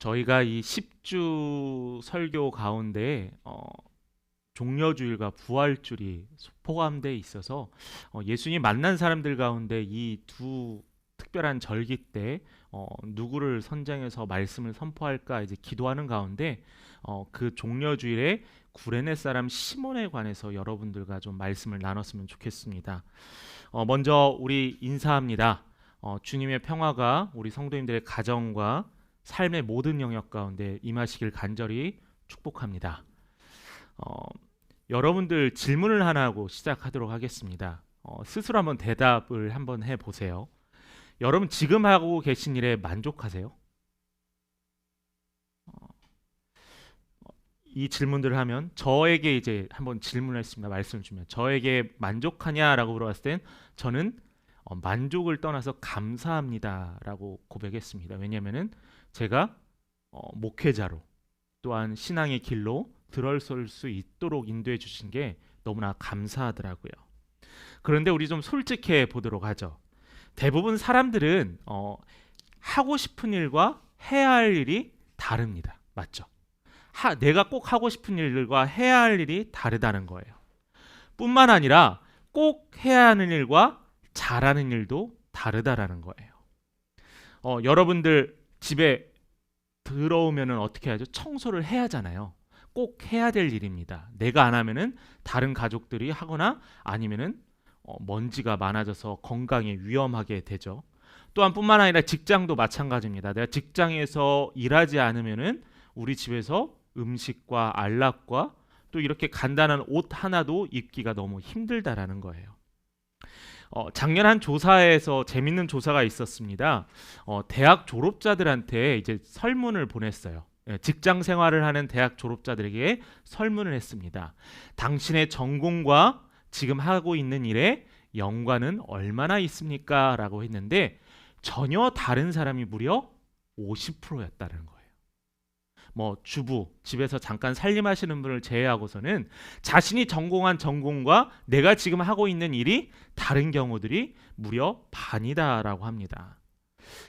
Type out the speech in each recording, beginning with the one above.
저희가 이 10주 설교 가운데 종려주일과 부활주일이 포함되어 있어서 예수님 만난 사람들 가운데 이 두 특별한 절기 때 누구를 선정해서 말씀을 선포할까 이제 기도하는 가운데 그 종려주일에 구레네 사람 시몬에 관해서 여러분들과 좀 말씀을 나눴으면 좋겠습니다. 먼저 우리 인사합니다. 주님의 평화가 우리 성도님들의 가정과 삶의 모든 영역 가운데 임하시길 간절히 축복합니다. 어, 여러분들 질문을 하나 하고 시작하도록 하겠습니다. 스스로 한번 대답을 한번 해보세요. 여러분 지금 하고 계신 일에 만족하세요? 어, 이 질문들을 하면 저에게 이제 한번 질문했습니다. 말씀을 주면 저에게 만족하냐라고 물어봤을 땐 저는 만족을 떠나서 감사합니다라고 고백했습니다. 왜냐하면은 제가 목회자로 또한 신앙의 길로 들어설 수 있도록 인도해 주신 게 너무나 감사하더라고요. 그런데 우리 좀 솔직해 보도록 하죠. 대부분 사람들은 하고 싶은 일과 해야 할 일이 다릅니다. 맞죠? 내가 꼭 하고 싶은 일과 해야 할 일이 다르다는 거예요. 뿐만 아니라 꼭 해야 하는 일과 잘하는 일도 다르다라는 거예요. 여러분들 집에 들어오면은 어떻게 하죠? 청소를 해야 하잖아요. 꼭 해야 될 일입니다. 내가 안 하면은 다른 가족들이 하거나 아니면은 먼지가 많아져서 건강에 위험하게 되죠. 또한 뿐만 아니라 직장도 마찬가지입니다. 내가 직장에서 일하지 않으면은 우리 집에서 음식과 안락과 또 이렇게 간단한 옷 하나도 입기가 너무 힘들다라는 거예요. 작년 한 조사에서 재밌는 조사가 있었습니다. 대학 졸업자들한테 이제 설문을 보냈어요. 직장 생활을 하는 대학 졸업자들에게 설문을 했습니다. 당신의 전공과 지금 하고 있는 일에 연관은 얼마나 있습니까? 라고 했는데 전혀 다른 사람이 무려 50%였다는 거예요. 뭐 주부, 집에서 잠깐 살림하시는 분을 제외하고서는 자신이 전공한 전공과 내가 지금 하고 있는 일이 다른 경우들이 무려 반이다라고 합니다.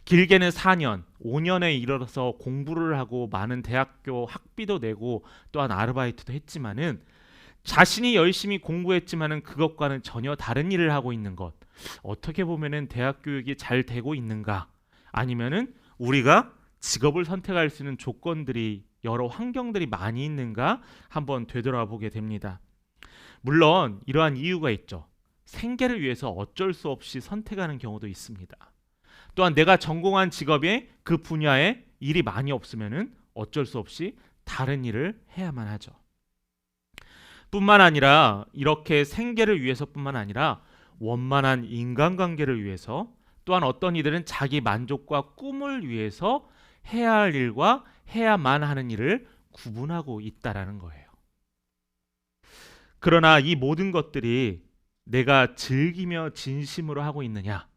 길게는 4년, 5년에 이르러서 공부를 하고 많은 대학교 학비도 내고 또한 아르바이트도 했지만은 자신이 열심히 공부했지만은 그것과는 전혀 다른 일을 하고 있는 것. 어떻게 보면은 대학 교육이 잘 되고 있는가? 아니면은 우리가 직업을 선택할 수 있는 조건들이 여러 환경들이 많이 있는가 한번 되돌아보게 됩니다. 물론 이러한 이유가 있죠. 생계를 위해서 어쩔 수 없이 선택하는 경우도 있습니다. 또한 내가 전공한 직업에 그 분야에 일이 많이 없으면은 어쩔 수 없이 다른 일을 해야만 하죠. 뿐만 아니라 이렇게 생계를 위해서뿐만 아니라 원만한 인간관계를 위해서 또한 어떤 이들은 자기 만족과 꿈을 위해서 해야 할 일과 해야만 하는 일을 구분하고 있다라는 거예요. 그러나 이 모든 것들이 내가 즐기며 진심으로 하고 있느냐?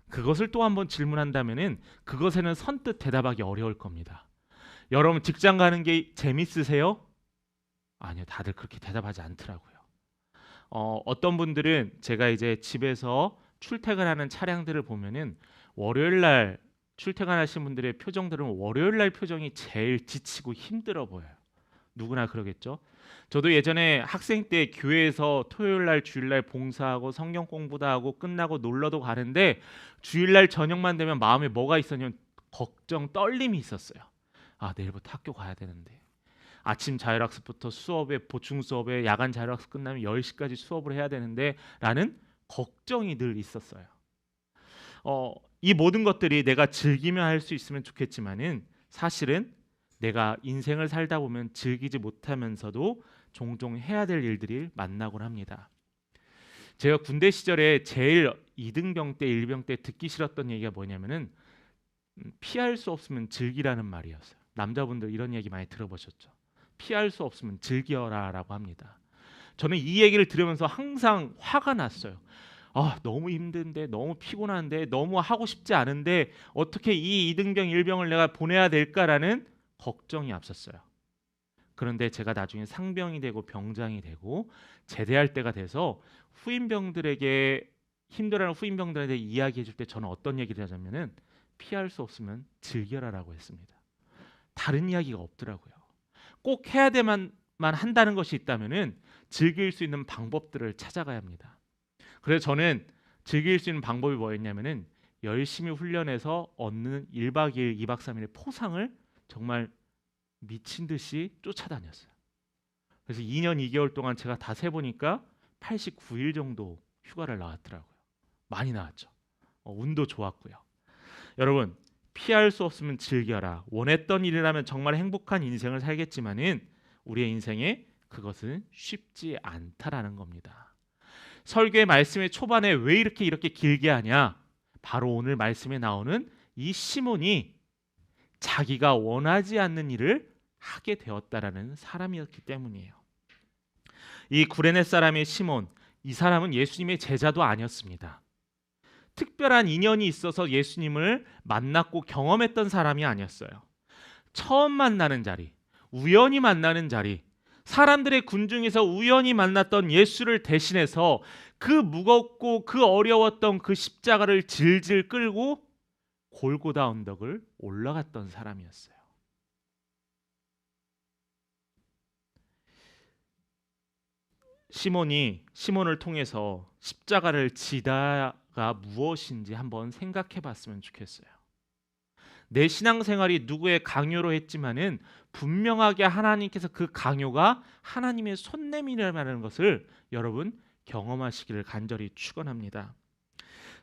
그것을 또 한번 질문한다면은 그것에는 선뜻 대답하기 어려울 겁니다. 여러분 직장 가는 게 재밌으세요? 아니요, 다들 그렇게 대답하지 않더라고요. 어떤 분들은 제가 이제 집에서 출퇴근하는 차량들을 보면은 월요일 날 출퇴근하신 분들의 표정들은 월요일 날 표정이 제일 지치고 힘들어 보여요. 누구나 그러겠죠. 저도 예전에 학생 때 교회에서 토요일 날 주일 날 봉사하고 성경 공부도 하고 끝나고 놀러도 가는데 주일 날 저녁만 되면 마음에 뭐가 있었냐면 걱정, 떨림이 있었어요. 아, 내일부터 학교 가야 되는데. 아침 자율학습부터 수업에 보충 수업에 야간 자율학습 끝나면 10시까지 수업을 해야 되는데 라는 걱정이 늘 있었어요. 이 모든 것들이 내가 즐기며 할 수 있으면 좋겠지만은 사실은 내가 인생을 살다 보면 즐기지 못하면서도 종종 해야 될 일들이 만나곤 합니다. 제가 군대 시절에 제일 이등병 때, 일병 때 듣기 싫었던 얘기가 뭐냐면은 피할 수 없으면 즐기라는 말이었어요. 남자분들 이런 얘기 많이 들어보셨죠? 피할 수 없으면 즐겨라라고 합니다. 저는 이 얘기를 들으면서 항상 화가 났어요. 너무 힘든데, 너무 피곤한데, 너무 하고 싶지 않은데 어떻게 이 이등병, 일병을 내가 보내야 될까라는 걱정이 앞섰어요. 그런데 제가 나중에 상병이 되고 병장이 되고 제대할 때가 돼서 후임병들에게 힘들어하는 후임병들한테 이야기해 줄 때 저는 어떤 얘기를 하냐면은 피할 수 없으면 즐겨라라고 했습니다. 다른 이야기가 없더라고요. 꼭 해야 되만 한다는 것이 있다면은 즐길 수 있는 방법들을 찾아가야 합니다. 그래서 저는 즐길 수 있는 방법이 뭐였냐면은 열심히 훈련해서 얻는 1박 2일, 2박 3일의 포상을 정말 미친 듯이 쫓아다녔어요. 그래서 2년 2개월 동안 제가 다 세보니까 89일 정도 휴가를 나왔더라고요. 많이 나왔죠. 운도 좋았고요. 여러분, 피할 수 없으면 즐겨라. 원했던 일이라면 정말 행복한 인생을 살겠지만은 우리의 인생에 그것은 쉽지 않다라는 겁니다. 설교의 말씀의 초반에 왜 이렇게 길게 하냐? 바로 오늘 말씀에 나오는 이 시몬이 자기가 원하지 않는 일을 하게 되었다라는 사람이었기 때문이에요. 이 구레네 사람의 시몬, 이 사람은 예수님의 제자도 아니었습니다. 특별한 인연이 있어서 예수님을 만났고 경험했던 사람이 아니었어요. 처음 만나는 자리, 우연히 만나는 자리, 사람들의 군중에서 우연히 만났던 예수를 대신해서 그 무겁고 그 어려웠던 그 십자가를 질질 끌고 골고다 언덕을 올라갔던 사람이었어요. 시몬을 통해서 십자가를 지다가 무엇인지 한번 생각해 봤으면 좋겠어요. 내 신앙생활이 누구의 강요로 했지만은 분명하게 하나님께서 그 강요가 하나님의 손냄이라는 것을 여러분 경험하시기를 간절히 축원합니다.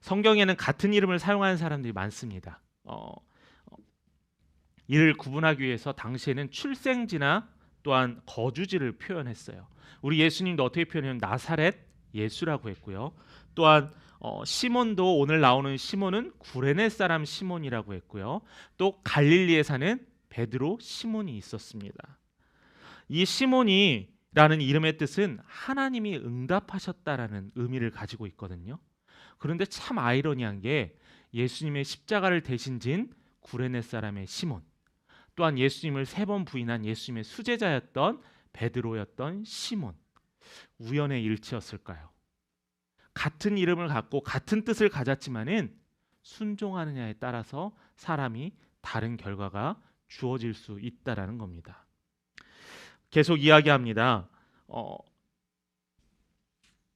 성경에는 같은 이름을 사용하는 사람들이 많습니다. 이를 구분하기 위해서 당시에는 출생지나 또한 거주지를 표현했어요. 우리 예수님도 어떻게 표현하냐면 나사렛 예수라고 했고요. 또한 시몬도 오늘 나오는 시몬은 구레네 사람 시몬이라고 했고요. 또 갈릴리에 사는 베드로 시몬이 있었습니다. 이 시몬이라는 이름의 뜻은 하나님이 응답하셨다라는 의미를 가지고 있거든요. 그런데 참 아이러니한 게 예수님의 십자가를 대신 진 구레네 사람의 시몬, 또한 예수님을 3번 부인한 예수님의 수제자였던 베드로였던 시몬, 우연의 일치였을까요? 같은 이름을 갖고 같은 뜻을 가졌지만은 순종하느냐에 따라서 사람이 다른 결과가 주어질 수 있다라는 겁니다. 계속 이야기합니다.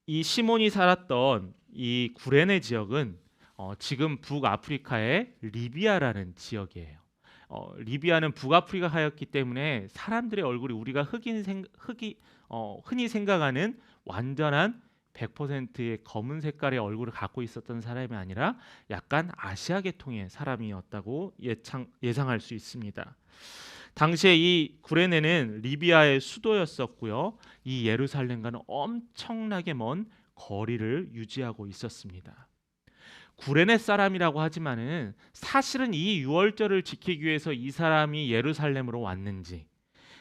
이 시몬이 살았던 이 구레네 지역은 지금 북아프리카의 리비아라는 지역이에요. 리비아는 북아프리카였기 때문에 사람들의 얼굴이 우리가 흔히 생각하는 완전한 100%의 검은 색깔의 얼굴을 갖고 있었던 사람이 아니라 약간 아시아 계통의 사람이었다고 예상할 수 있습니다. 당시에 이 구레네는 리비아의 수도였었고요. 이 예루살렘과는 엄청나게 먼 거리를 유지하고 있었습니다. 구레네 사람이라고 하지만은 사실은 이 유월절을 지키기 위해서 이 사람이 예루살렘으로 왔는지,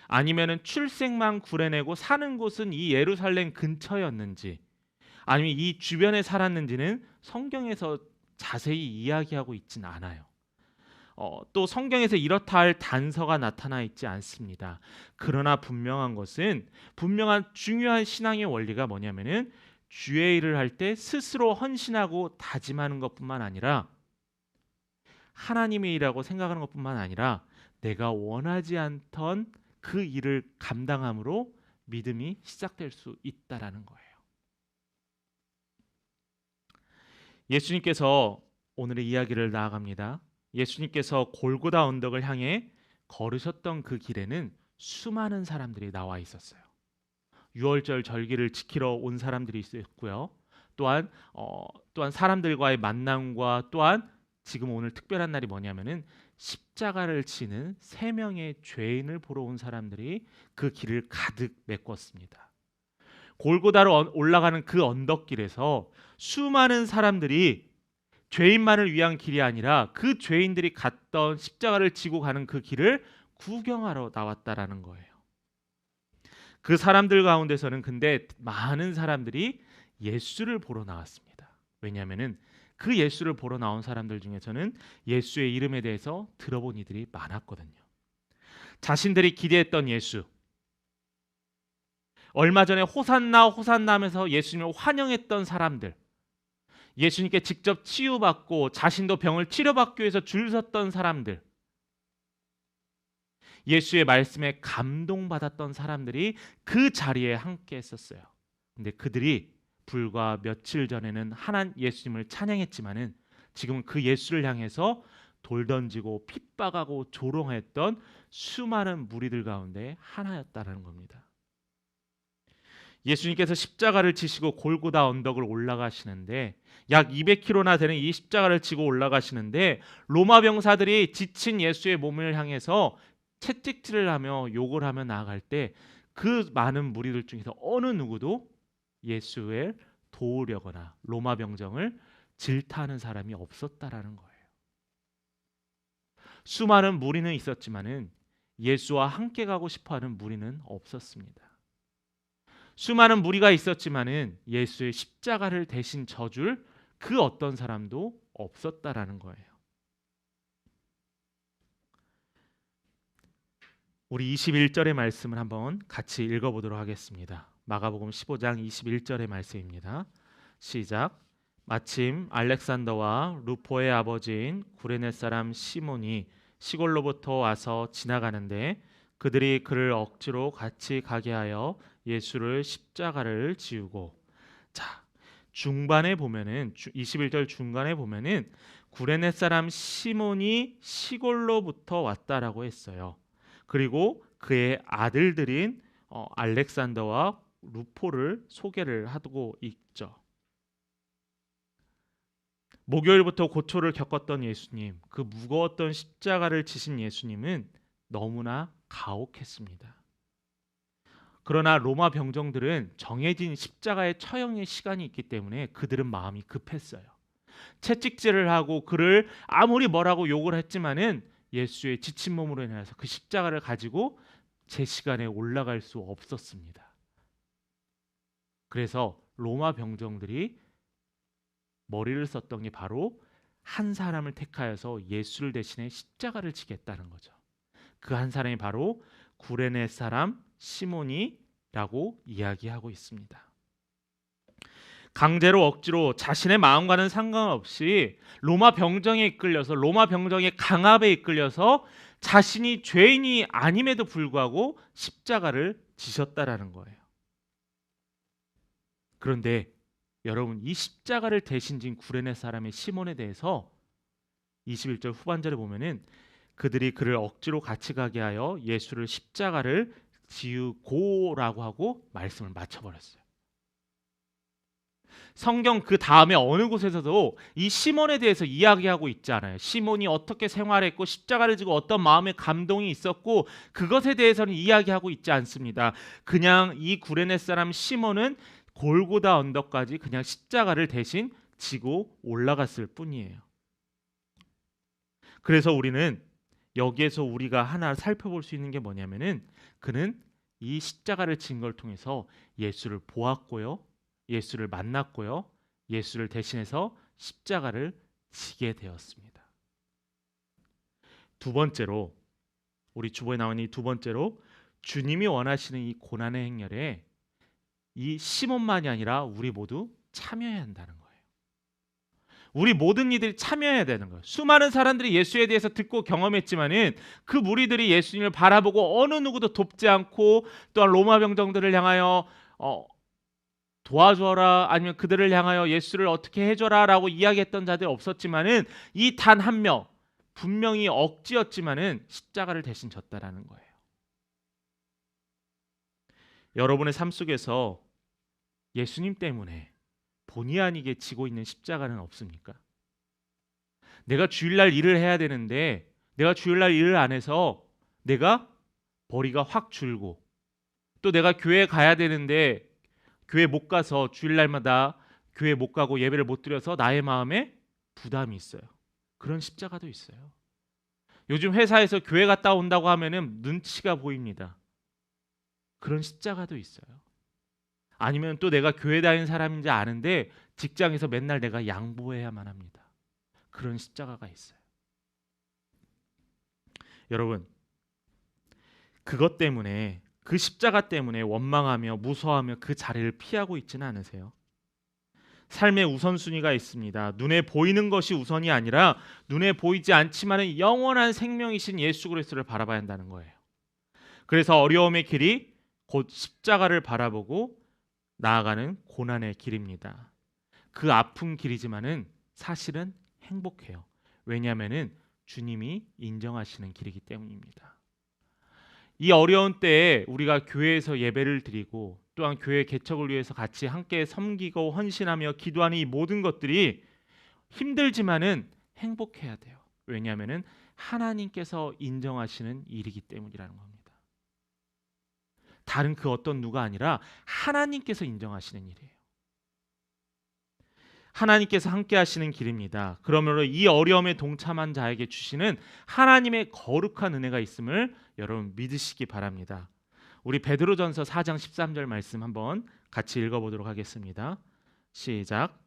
아니면은 출생만 구레네고 사는 곳은 이 예루살렘 근처였는지, 아니면 이 주변에 살았는지는 성경에서 자세히 이야기하고 있진 않아요. 또 성경에서 이렇다 할 단서가 나타나 있지 않습니다. 그러나 분명한 것은, 분명한 중요한 신앙의 원리가 뭐냐면은 주의 일을 할 때 스스로 헌신하고 다짐하는 것뿐만 아니라 하나님의 일이라고 생각하는 것뿐만 아니라 내가 원하지 않던 그 일을 감당함으로 믿음이 시작될 수 있다라는 거예요. 예수님께서 오늘의 이야기를 나아갑니다. 예수님께서 골고다 언덕을 향해 걸으셨던 그 길에는 수많은 사람들이 나와 있었어요. 유월절 절기를 지키러 온 사람들이 있었고요. 또한 사람들과의 만남과 또한 지금 오늘 특별한 날이 뭐냐면은 십자가를 지는 3명의 죄인을 보러 온 사람들이 그 길을 가득 메꿨습니다. 골고다로 올라가는 그 언덕길에서 수많은 사람들이 죄인만을 위한 길이 아니라 그 죄인들이 갔던 십자가를 지고 가는 그 길을 구경하러 나왔다라는 거예요. 그 사람들 가운데서는 근데 많은 사람들이 예수를 보러 나왔습니다. 왜냐하면은 그 예수를 보러 나온 사람들 중에서는 예수의 이름에 대해서 들어본 이들이 많았거든요. 자신들이 기대했던 예수, 얼마 전에 호산나 호산나 하면서 예수님을 환영했던 사람들, 예수님께 직접 치유받고 자신도 병을 치료받기 위해서 줄 섰던 사람들, 예수의 말씀에 감동받았던 사람들이 그 자리에 함께 했었어요. 근데 그들이 불과 며칠 전에는 하나님 예수님을 찬양했지만은 지금은 그 예수를 향해서 돌 던지고 핍박하고 조롱했던 수많은 무리들 가운데 하나였다는 겁니다. 예수님께서 십자가를 지시고 골고다 언덕을 올라가시는데 약 200km나 되는 이 십자가를 지고 올라가시는데 로마 병사들이 지친 예수의 몸을 향해서 채찍질을 하며 욕을 하며 나아갈 때 그 많은 무리들 중에서 어느 누구도 예수를 도우려거나 로마 병정을 질타하는 사람이 없었다라는 거예요. 수많은 무리는 있었지만은 예수와 함께 가고 싶어하는 무리는 없었습니다. 수많은 무리가 있었지만은 예수의 십자가를 대신 져줄 그 어떤 사람도 없었다라는 거예요. 우리 21절의 말씀을 한번 같이 읽어보도록 하겠습니다. 마가복음 15장 21절의 말씀입니다. 시작. 마침 알렉산더와 루포의 아버지인 구레네 사람 시몬이 시골로부터 와서 지나가는데 그들이 그를 억지로 같이 가게 하여 예수를 십자가를 지우고, 자, 중반에 보면은 21절 중간에 보면은 구레네 사람 시몬이 시골로부터 왔다라고 했어요. 그리고 그의 아들들인 알렉산더와 루포를 소개를 하고 있죠. 목요일부터 고초를 겪었던 예수님, 그 무거웠던 십자가를 지신 예수님은 너무나 가혹했습니다. 그러나 로마 병정들은 정해진 십자가의 처형의 시간이 있기 때문에 그들은 마음이 급했어요. 채찍질을 하고 그를 아무리 뭐라고 욕을 했지만은 예수의 지친 몸으로 인해서 그 십자가를 가지고 제 시간에 올라갈 수 없었습니다. 그래서 로마 병정들이 머리를 썼던 게 바로 한 사람을 택하여서 예수를 대신해 십자가를 지겠다는 거죠. 그 한 사람이 바로 구레네 사람 시몬이라고 이야기하고 있습니다. 강제로 억지로 자신의 마음과는 상관없이 로마 병정에 이끌려서 로마 병정의 강압에 이끌려서 자신이 죄인이 아님에도 불구하고 십자가를 지셨다라는 거예요. 그런데 여러분, 이 십자가를 대신 진 구레네 사람의 시몬에 대해서 21절 후반절에 보면은 그들이 그를 억지로 같이 가게 하여 예수를 십자가를 지우고라고 하고 말씀을 마쳐버렸어요. 성경 그 다음에 어느 곳에서도 이 시몬에 대해서 이야기하고 있지 않아요. 시몬이 어떻게 생활했고 십자가를 지고 어떤 마음의 감동이 있었고 그것에 대해서는 이야기하고 있지 않습니다. 그냥 이 구레네 사람 시몬은 골고다 언덕까지 그냥 십자가를 대신 지고 올라갔을 뿐이에요. 그래서 우리는 여기에서 우리가 하나 살펴볼 수 있는 게 뭐냐면은 그는 이 십자가를 진 걸 통해서 예수를 보았고요, 예수를 만났고요, 예수를 대신해서 십자가를 지게 되었습니다. 두 번째로, 우리 주보에 나온 이 두 번째로, 주님이 원하시는 이 고난의 행렬에 이 시몬만이 아니라 우리 모두 참여해야 한다는 거예요. 우리 모든 이들이 참여해야 되는 거예요. 수많은 사람들이 예수에 대해서 듣고 경험했지만은 그 무리들이 예수님을 바라보고 어느 누구도 돕지 않고 또한 로마 병정들을 향하여 도와줘라, 아니면 그들을 향하여 예수를 어떻게 해줘라라고 이야기했던 자들이 없었지만은 이 단 한 명, 분명히 억지였지만은 십자가를 대신 졌다라는 거예요. 여러분의 삶 속에서 예수님 때문에 본의 아니게 지고 있는 십자가는 없습니까? 내가 주일날 일을 해야 되는데 내가 주일날 일을 안 해서 내가 벌이가 확 줄고, 또 내가 교회 가야 되는데 교회 못 가서 주일날마다 교회 못 가고 예배를 못 드려서 나의 마음에 부담이 있어요. 그런 십자가도 있어요. 요즘 회사에서 교회 갔다 온다고 하면은 눈치가 보입니다. 그런 십자가도 있어요. 아니면 또 내가 교회 다니는 사람인지 아는데 직장에서 맨날 내가 양보해야만 합니다. 그런 십자가가 있어요. 여러분, 그것 때문에, 그 십자가 때문에 원망하며 무서워하며 그 자리를 피하고 있지는 않으세요? 삶의 우선순위가 있습니다. 눈에 보이는 것이 우선이 아니라 눈에 보이지 않지만은 영원한 생명이신 예수 그리스도를 바라봐야 한다는 거예요. 그래서 어려움의 길이 곧 십자가를 바라보고 나아가는 고난의 길입니다. 그 아픈 길이지만은 사실은 행복해요. 왜냐하면은 주님이 인정하시는 길이기 때문입니다. 이 어려운 때에 우리가 교회에서 예배를 드리고 또한 교회 개척을 위해서 같이 함께 섬기고 헌신하며 기도하는 이 모든 것들이 힘들지만은 행복해야 돼요. 왜냐하면은 하나님께서 인정하시는 일이기 때문이라는 겁니다. 다른 그 어떤 누가 아니라 하나님께서 인정하시는 일이에요. 하나님께서 함께 하시는 길입니다. 그러므로 이 어려움에 동참한 자에게 주시는 하나님의 거룩한 은혜가 있음을 여러분 믿으시기 바랍니다. 우리 베드로전서 4장 13절 말씀 한번 같이 읽어보도록 하겠습니다. 시작.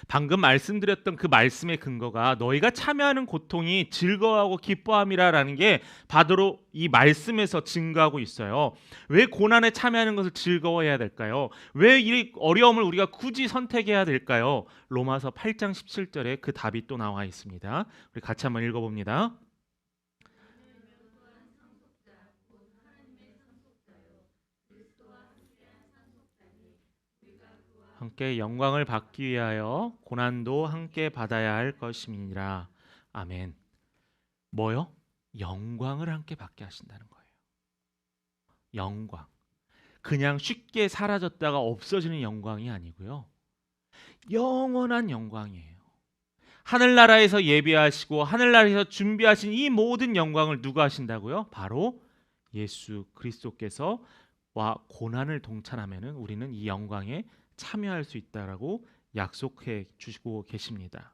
방금 말씀드렸던 그 말씀의 근거가 너희가 참여하는 고통이 즐거워하고 기뻐함이라는 게 바로 이 말씀에서 증거하고 있어요. 왜 고난에 참여하는 것을 즐거워해야 될까요? 왜 이 어려움을 우리가 굳이 선택해야 될까요? 로마서 8장 17절에 그 답이 또 나와 있습니다. 우리 같이 한번 읽어봅니다. 함께 영광을 받기 위하여 고난도 함께 받아야 할 것임이니라. 아멘. 뭐요? 영광을 함께 받게 하신다는 거예요. 영광. 그냥 쉽게 사라졌다가 없어지는 영광이 아니고요. 영원한 영광이에요. 하늘나라에서 예비하시고 하늘나라에서 준비하신 이 모든 영광을 누가 하신다고요? 바로 예수 그리스도께서 와 고난을 동참하면은 우리는 이 영광에 참여할 수 있다라고 약속해 주시고 계십니다.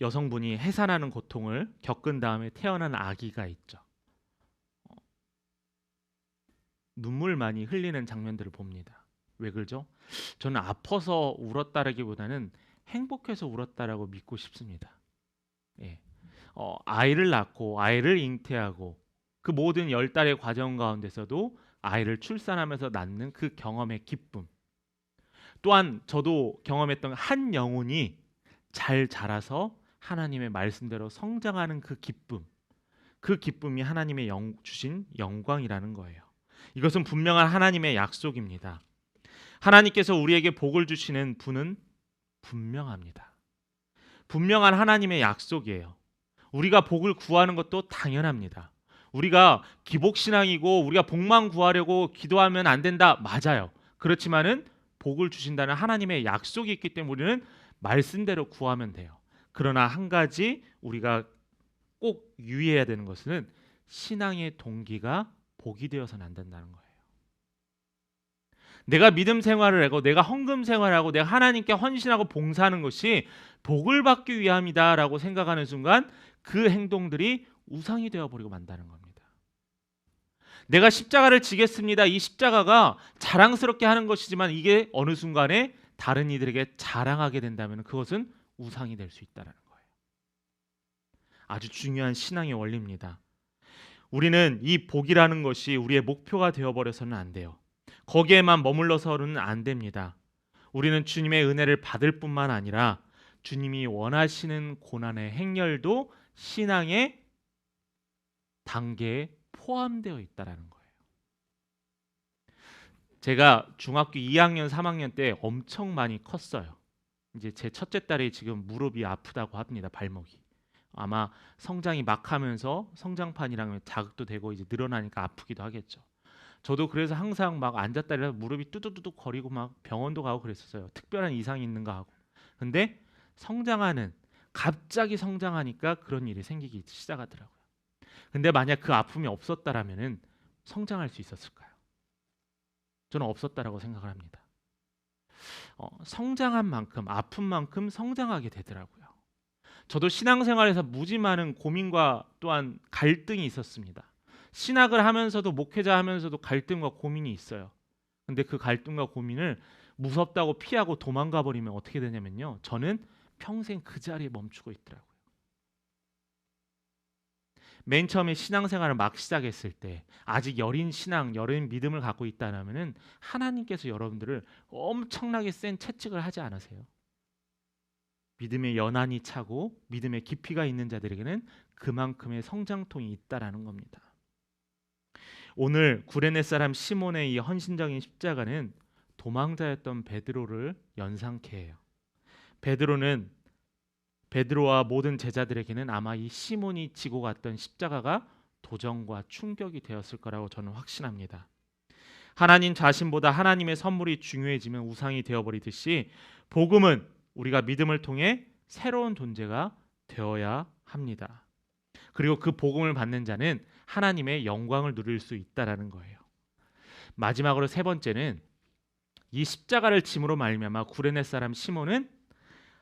여성분이 해산하는 고통을 겪은 다음에 태어난 아기가 있죠. 눈물 많이 흘리는 장면들을 봅니다. 왜 그러죠? 저는 아파서 울었다라기보다는 행복해서 울었다라고 믿고 싶습니다. 예. 아이를 낳고 아이를 잉태하고 그 모든 10달의 과정 가운데서도 아이를 출산하면서 낳는 그 경험의 기쁨, 또한 저도 경험했던 한 영혼이 잘 자라서 하나님의 말씀대로 성장하는 그 기쁨, 그 기쁨이 하나님의 주신 영광이라는 거예요. 이것은 분명한 하나님의 약속입니다. 하나님께서 우리에게 복을 주시는 분은 분명합니다. 분명한 하나님의 약속이에요. 우리가 복을 구하는 것도 당연합니다. 우리가 기복신앙이고 우리가 복만 구하려고 기도하면 안 된다. 맞아요. 그렇지만은 복을 주신다는 하나님의 약속이 있기 때문에 우리는 말씀대로 구하면 돼요. 그러나 한 가지 우리가 꼭 유의해야 되는 것은 신앙의 동기가 복이 되어서는 안 된다는 거예요. 내가 믿음 생활을 하고 내가 헌금 생활하고 내가 하나님께 헌신하고 봉사하는 것이 복을 받기 위함이다라고 생각하는 순간 그 행동들이 우상이 되어버리고 만다는 겁니다. 내가 십자가를 지겠습니다. 이 십자가가 자랑스럽게 하는 것이지만 이게 어느 순간에 다른 이들에게 자랑하게 된다면 그것은 우상이 될 수 있다는 거예요. 아주 중요한 신앙의 원리입니다. 우리는 이 복이라는 것이 우리의 목표가 되어버려서는 안 돼요. 거기에만 머물러서는 안 됩니다. 우리는 주님의 은혜를 받을 뿐만 아니라 주님이 원하시는 고난의 행렬도 신앙의 단계에 포함되어 있다라는 거예요. 제가 중학교 2학년, 3학년 때 엄청 많이 컸어요. 이제 제 첫째 딸이 지금 무릎이 아프다고 합니다. 발목이. 아마 성장이 막 하면서 성장판이랑 자극도 되고 이제 늘어나니까 아프기도 하겠죠. 저도 그래서 항상 막 앉았다 일어나 무릎이 뚜두두둑 거리고 막 병원도 가고 그랬었어요. 특별한 이상이 있는가 하고. 근데 갑자기 성장하니까 그런 일이 생기기 시작하더라고요. 근데 만약 그 아픔이 없었다라면은 성장할 수 있었을까요? 저는 없었다라고 생각을 합니다. 성장한 만큼 아픈 만큼 성장하게 되더라고요. 저도 신앙생활에서 무지 많은 고민과 또한 갈등이 있었습니다. 신학을 하면서도 목회자 하면서도 갈등과 고민이 있어요. 근데 그 갈등과 고민을 무섭다고 피하고 도망가 버리면 어떻게 되냐면요. 저는 평생 그 자리에 멈추고 있더라고요. 맨 처음에 신앙생활을 막 시작했을 때 아직 여린 신앙, 여린 믿음을 갖고 있다면은 하나님께서 여러분들을 엄청나게 센 채찍을 하지 않으세요. 믿음의 연한이 차고 믿음의 깊이가 있는 자들에게는 그만큼의 성장통이 있다라는 겁니다. 오늘 구레네 사람 시몬의 이 헌신적인 십자가는 도망자였던 베드로를 연상케 해요. 베드로와 모든 제자들에게는 아마 이 시몬이 지고 갔던 십자가가 도전과 충격이 되었을 거라고 저는 확신합니다. 하나님 자신보다 하나님의 선물이 중요해지면 우상이 되어버리듯이 복음은 우리가 믿음을 통해 새로운 존재가 되어야 합니다. 그리고 그 복음을 받는 자는 하나님의 영광을 누릴 수 있다라는 거예요. 마지막으로 세 번째는 이 십자가를 짐으로 말미암아 구레네 사람 시몬은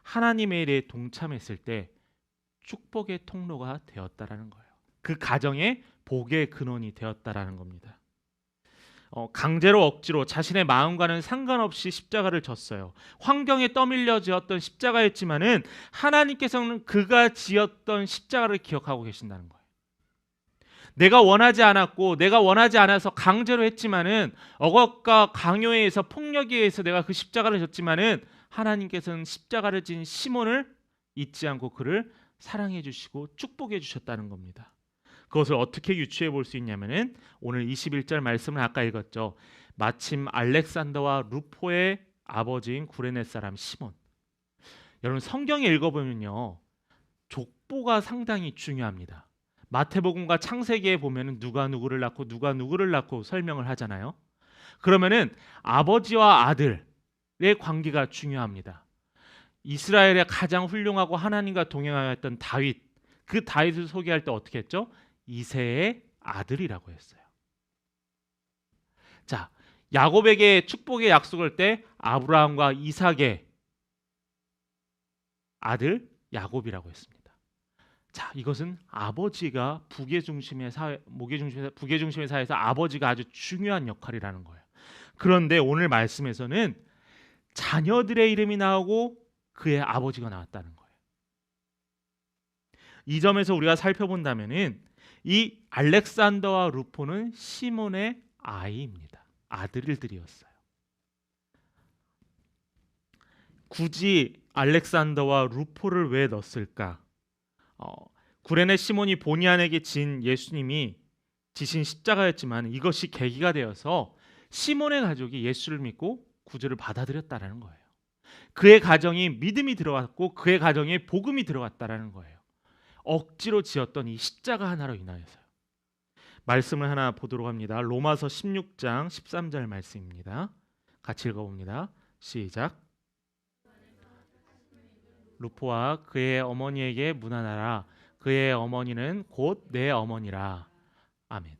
하나님의 일에 동참했을 때 축복의 통로가 되었다라는 거예요. 그 가정의 복의 근원이 되었다라는 겁니다. 강제로 억지로 자신의 마음과는 상관없이 십자가를 졌어요. 환경에 떠밀려 지었던 십자가였지만은 하나님께서는 그가 지었던 십자가를 기억하고 계신다는 거예요. 내가 원하지 않았고 내가 원하지 않아서 강제로 했지만은 억압과 강요에 의해서 폭력에 의해서 내가 그 십자가를 졌지만은 하나님께서는 십자가를 진 시몬을 잊지 않고 그를 사랑해 주시고 축복해 주셨다는 겁니다. 그것을 어떻게 유추해 볼 수 있냐면은 오늘 21절 말씀을 아까 읽었죠. 마침 알렉산더와 루포의 아버지인 구레네 사람 시몬. 여러분 성경에 읽어보면요, 족보가 상당히 중요합니다. 마태복음과 창세기에 보면은 누가 누구를 낳고 설명을 하잖아요. 그러면은 아버지와 아들의 관계가 중요합니다. 이스라엘의 가장 훌륭하고 하나님과 동행하였던 다윗, 그 다윗을 소개할 때 어떻게 했죠? 이새의 아들이라고 했어요. 자, 야곱에게 축복의 약속을 때 아브라함과 이삭의 아들 야곱이라고 했습니다. 자, 이것은 아버지가 북의 중심의 사회에서 아버지가 아주 중요한 역할이라는 거예요. 그런데 오늘 말씀에서는 자녀들의 이름이 나오고 그의 아버지가 나왔다는 거예요. 이 점에서 우리가 살펴본다면은 이 알렉산더와 루포는 시몬의 아이입니다. 아들들이었어요. 굳이 알렉산더와 루포를 왜 넣었을까? 구레네 시몬이 본의 아니게 진 예수님이 지신 십자가였지만 이것이 계기가 되어서 시몬의 가족이 예수를 믿고 구주를 받아들였다라는 거예요. 그의 가정이 믿음이 들어왔고 그의 가정에 복음이 들어갔다라는 거예요. 억지로 지었던 이 십자가 하나로 인하여서요. 말씀을 하나 보도록 합니다. 로마서 16장 13절 말씀입니다. 같이 읽어봅니다. 시작. 루포와 그의 어머니에게 문안하라. 그의 어머니는 곧 내 어머니라. 아멘.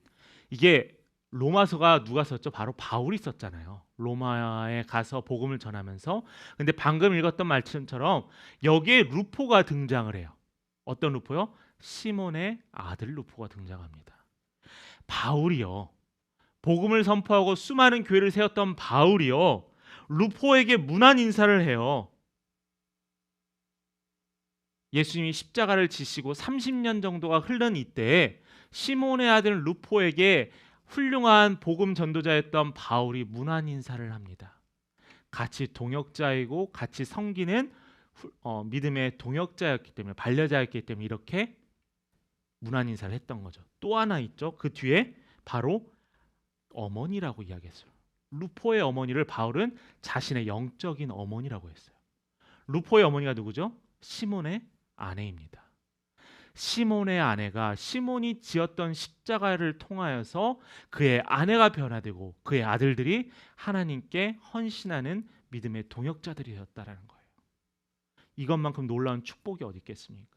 이게 로마서가 누가 썼죠? 바로 바울이 썼잖아요. 로마에 가서 복음을 전하면서. 근데 방금 읽었던 말씀처럼 여기에 루포가 등장을 해요. 어떤 루포요? 시몬의 아들 루포가 등장합니다. 바울이요, 복음을 선포하고 수많은 교회를 세웠던 바울이요, 루포에게 문안 인사를 해요. 예수님이 십자가를 지시고 30년 정도가 흐른 이때에 시몬의 아들 루포에게 훌륭한 복음 전도자였던 바울이 문안 인사를 합니다. 같이 동역자이고 같이 섬기는 믿음의 동역자였기 때문에, 반려자였기 때문에 이렇게 문안 인사를 했던 거죠. 또 하나 있죠. 그 뒤에 바로 어머니라고 이야기했어요. 루포의 어머니를 바울은 자신의 영적인 어머니라고 했어요. 루포의 어머니가 누구죠? 시몬의 아내입니다. 시몬의 아내가 시몬이 지었던 십자가를 통하여서 그의 아내가 변화되고 그의 아들들이 하나님께 헌신하는 믿음의 동역자들이었다라는 거예요. 이것만큼 놀라운 축복이 어디 있겠습니까?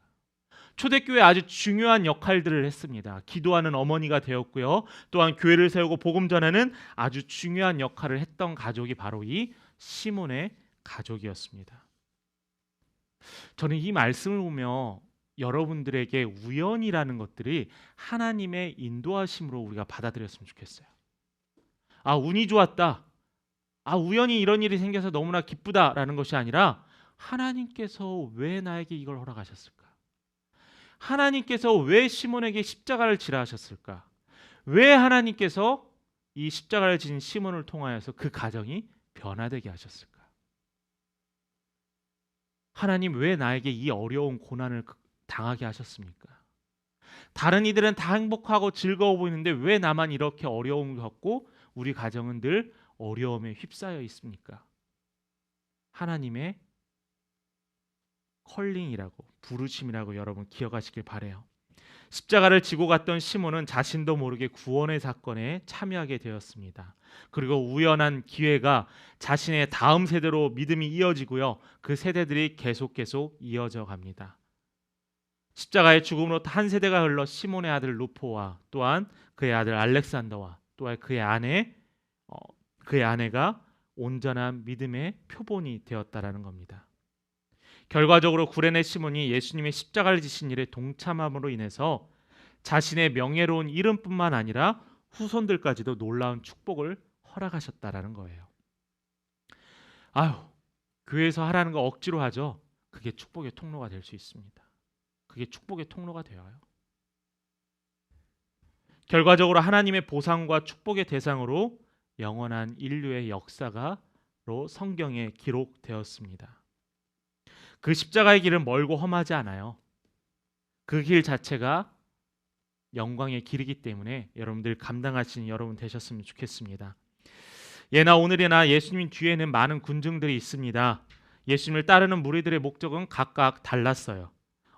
초대교회 아주 중요한 역할들을 했습니다. 기도하는 어머니가 되었고요. 또한 교회를 세우고 복음 전하는 아주 중요한 역할을 했던 가족이 바로 이 시몬의 가족이었습니다. 저는 이 말씀을 보며 여러분들에게 우연이라는 것들이 하나님의 인도하심으로 우리가 받아들였으면 좋겠어요. 아, 운이 좋았다. 아, 우연히 이런 일이 생겨서 너무나 기쁘다라는 것이 아니라 하나님께서 왜 나에게 이걸 허락하셨을까? 하나님께서 왜 시몬에게 십자가를 지라 하셨을까? 왜 하나님께서 이 십자가를 진 시몬을 통하여서 그 가정이 변화되게 하셨을까? 하나님 왜 나에게 이 어려운 고난을 당하게 하셨습니까? 다른 이들은 다 행복하고 즐거워 보이는데 왜 나만 이렇게 어려움을 겪고 우리 가정은 늘 어려움에 휩싸여 있습니까? 하나님의 컬링이라고, 부르심이라고 여러분 기억하시길 바래요. 십자가를 지고 갔던 시몬은 자신도 모르게 구원의 사건에 참여하게 되었습니다. 그리고 우연한 기회가 자신의 다음 세대로 믿음이 이어지고요. 그 세대들이 계속 이어져 갑니다. 십자가의 죽음으로 한 세대가 흘러 시몬의 아들 루포와 또한 그의 아들 알렉산더와 또한 그의 아내가 온전한 믿음의 표본이 되었다라는 겁니다. 결과적으로 구레네 시몬이 예수님의 십자가를 지신 일에 동참함으로 인해서 자신의 명예로운 이름뿐만 아니라 후손들까지도 놀라운 축복을 허락하셨다라는 거예요. 아유, 교회에서 하라는 거 억지로 하죠. 그게 축복의 통로가 될 수 있습니다. 그게 축복의 통로가 되어요. 결과적으로 하나님의 보상과 축복의 대상으로 영원한 인류의 역사가로 성경에 기록되었습니다. 그 십자가의 길은 멀고 험하지 않아요. 그 길 자체가 영광의 길이기 때문에 여러분들 감당하시는 여러분 되셨으면 좋겠습니다. 예나 오늘이나 예수님 뒤에는 많은 군중들이 있습니다. 예수님을 따르는 무리들의 목적은 각각 달랐어요.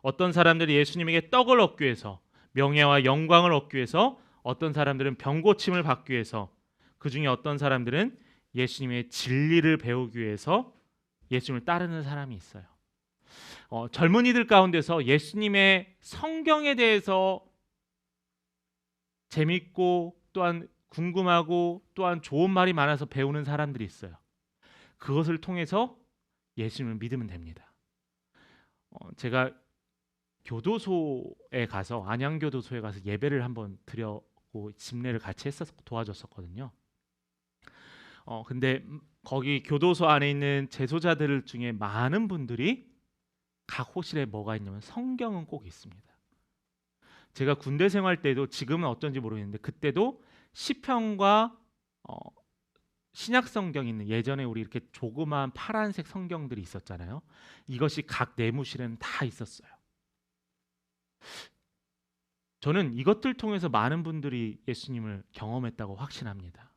어떤 사람들이 예수님에게 떡을 얻기 위해서, 명예와 영광을 얻기 위해서, 어떤 사람들은 병고침을 받기 위해서, 그 중에 어떤 사람들은 예수님의 진리를 배우기 위해서 예수님을 따르는 사람이 있어요. 젊은이들 가운데서 예수님의 성경에 대해서 재밌고 또한 궁금하고 또한 좋은 말이 많아서 배우는 사람들이 있어요. 그것을 통해서 예수님을 믿으면 됩니다. 제가 교도소에 가서 안양교도소에 가서 예배를 한번 드렸고 집례를 같이 도와줬었거든요. 근데 거기 교도소 안에 있는 재소자들 중에 많은 분들이 각 호실에 뭐가 있냐면 성경은 꼭 있습니다. 제가 군대 생활 때도, 지금은 어쩐지 모르겠는데 그때도 시편과 신약 성경 있는, 예전에 우리 이렇게 조그마한 파란색 성경들이 있었잖아요. 이것이 각 내무실에는 다 있었어요. 저는 이것들 통해서 많은 분들이 예수님을 경험했다고 확신합니다.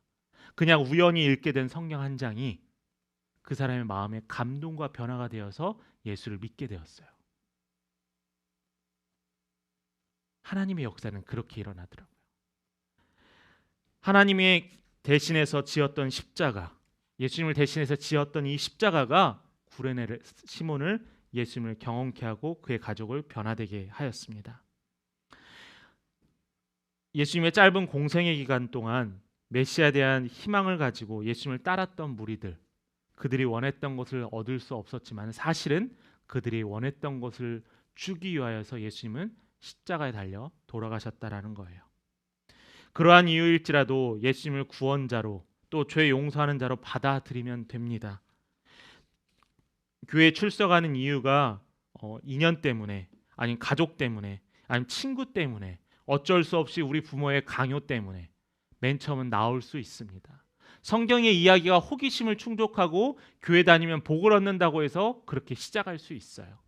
그냥 우연히 읽게 된 성경 한 장이 그 사람의 마음에 감동과 변화가 되어서 예수를 믿게 되었어요. 하나님의 역사는 그렇게 일어나더라고요. 하나님의 대신해서 지었던 십자가, 예수님을 대신해서 지었던 이 십자가가 구레네 시몬을 예수님을 경험케 하고 그의 가족을 변화되게 하였습니다. 예수님의 짧은 공생의 기간 동안 메시아에 대한 희망을 가지고 예수님을 따랐던 무리들, 그들이 원했던 것을 얻을 수 없었지만 사실은 그들이 원했던 것을 주기 위하여서 예수님은 십자가에 달려 돌아가셨다라는 거예요. 그러한 이유일지라도 예수님을 구원자로 또 죄 용서하는 자로 받아들이면 됩니다. 교회에 출석하는 이유가 인연 때문에, 아니면 가족 때문에, 아니면 친구 때문에, 어쩔 수 없이 우리 부모의 강요 때문에 맨 처음은 나올 수 있습니다. 성경의 이야기가 호기심을 충족하고 교회 다니면 복을 얻는다고 해서 그렇게 시작할 수 있어요.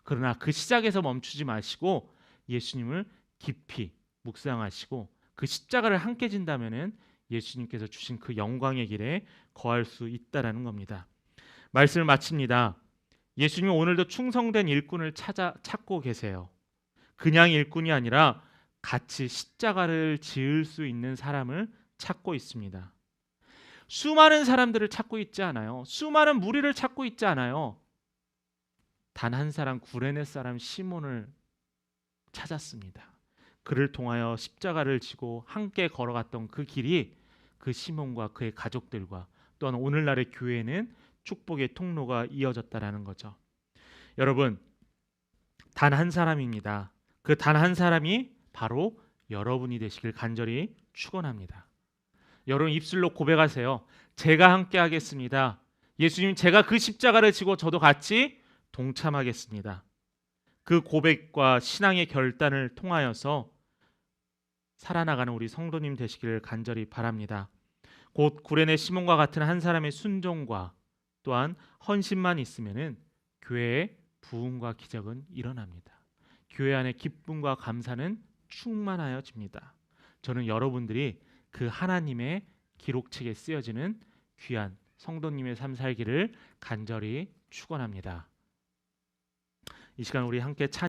그러나 그 시작에서 멈추지 마시고 예수님을 깊이 묵상하시고 그 십자가를 함께 진다면은 예수님께서 주신 그 영광의 길에 거할 수 있다라는 겁니다. 말씀을 마칩니다. 예수님은 오늘도 충성된 일꾼을 찾고 계세요. 그냥 일꾼이 아니라 같이 십자가를 지을 수 있는 사람을 찾고 있습니다. 수많은 사람들을 찾고 있지 않아요. 수많은 무리를 찾고 있지 않아요. 단 한 사람, 구레네 사람 시몬을 찾았습니다. 그를 통하여 십자가를 지고 함께 걸어갔던 그 길이 그 시몬과 그의 가족들과 또한 오늘날의 교회는 축복의 통로가 이어졌다라는 거죠. 여러분, 단 한 사람입니다. 그 단 한 사람이 바로 여러분이 되시길 간절히 축원합니다. 여러분 입술로 고백하세요. 제가 함께 하겠습니다. 예수님, 제가 그 십자가를 지고 저도 같이 동참하겠습니다. 그 고백과 신앙의 결단을 통하여서 살아나가는 우리 성도님 되시기를 간절히 바랍니다. 곧 구레네 시몬과 같은 한 사람의 순종과 또한 헌신만 있으면은 교회의 부흥과 기적은 일어납니다. 교회 안의 기쁨과 감사는 충만하여집니다. 저는 여러분들이 그 하나님의 기록책에 쓰여지는 귀한 성도님의 삶 살기를 간절히 축원합니다. 이 시간 우리 함께 찬